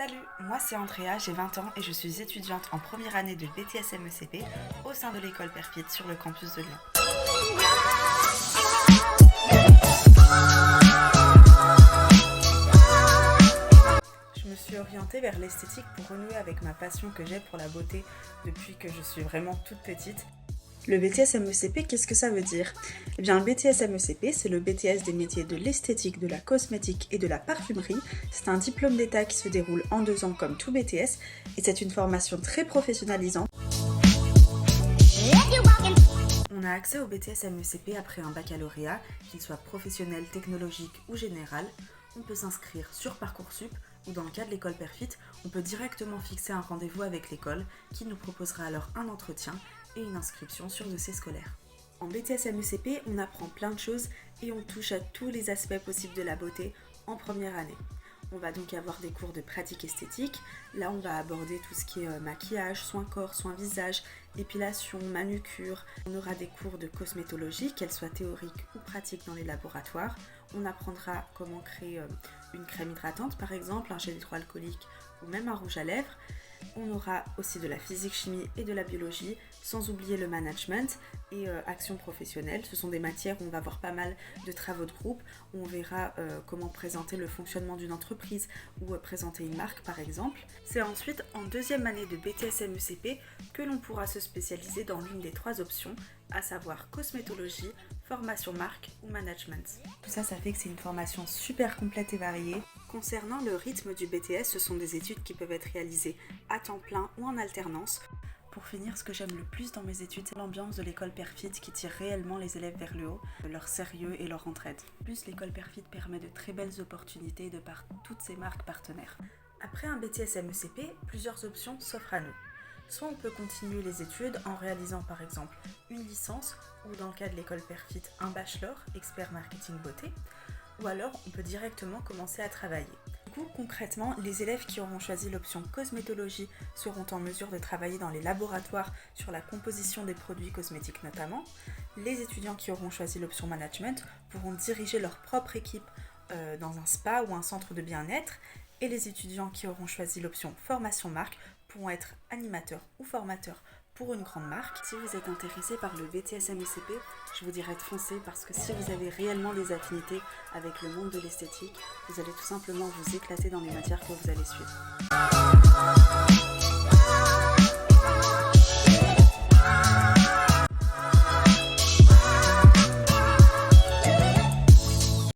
Salut, moi c'est Andrea, j'ai 20 ans et je suis étudiante en première année de BTS MECP au sein de l'école Perfit sur le campus de Lyon. Je me suis orientée vers l'esthétique pour renouer avec ma passion que j'ai pour la beauté depuis que je suis vraiment toute petite. Le BTS MECP, qu'est-ce que ça veut dire ? Eh bien, le BTS MECP, c'est le BTS des métiers de l'esthétique, de la cosmétique et de la parfumerie. C'est un diplôme d'État qui se déroule en 2 ans comme tout BTS et c'est une formation très professionnalisante. On a accès au BTS MECP après un baccalauréat, qu'il soit professionnel, technologique ou général. On peut s'inscrire sur Parcoursup ou dans le cas de l'école Perfit, on peut directement fixer un rendez-vous avec l'école qui nous proposera alors un entretien et une inscription sur dossier scolaire. En BTS MECP, on apprend plein de choses et on touche à tous les aspects possibles de la beauté en première année. On va donc avoir des cours de pratique esthétique. Là, on va aborder tout ce qui est maquillage, soins corps, soins visage, épilation, manucure. On aura des cours de cosmétologie, qu'elles soient théoriques ou pratiques dans les laboratoires. On apprendra comment créer une crème hydratante, par exemple, un gel hydroalcoolique ou même un rouge à lèvres. On aura aussi de la physique-chimie et de la biologie, sans oublier le management et action professionnelle. Ce sont des matières où on va avoir pas mal de travaux de groupe, où on verra comment présenter le fonctionnement d'une entreprise ou présenter une marque par exemple. C'est ensuite en deuxième année de BTS MECP que l'on pourra se spécialiser dans l'une des 3 options, à savoir cosmétologie, formation marque ou management. Tout ça, ça fait que c'est une formation super complète et variée. Concernant le rythme du BTS, ce sont des études qui peuvent être réalisées à temps plein ou en alternance. Pour finir, ce que j'aime le plus dans mes études, c'est l'ambiance de l'école Perfit qui tire réellement les élèves vers le haut, leur sérieux et leur entraide. En plus, l'école Perfit permet de très belles opportunités de par toutes ses marques partenaires. Après un BTS MECP, plusieurs options s'offrent à nous. Soit on peut continuer les études en réalisant par exemple une licence ou dans le cas de l'école Perfit, un bachelor, expert marketing beauté, ou alors on peut directement commencer à travailler. Du coup, concrètement, les élèves qui auront choisi l'option cosmétologie seront en mesure de travailler dans les laboratoires sur la composition des produits cosmétiques notamment. Les étudiants qui auront choisi l'option management pourront diriger leur propre équipe dans un spa ou un centre de bien-être. Et les étudiants qui auront choisi l'option formation marque pourront être animateurs ou formateurs pour une grande marque. Si vous êtes intéressé par le BTS MECP, je vous dirais de foncer parce que si vous avez réellement des affinités avec le monde de l'esthétique, vous allez tout simplement vous éclater dans les matières que vous allez suivre.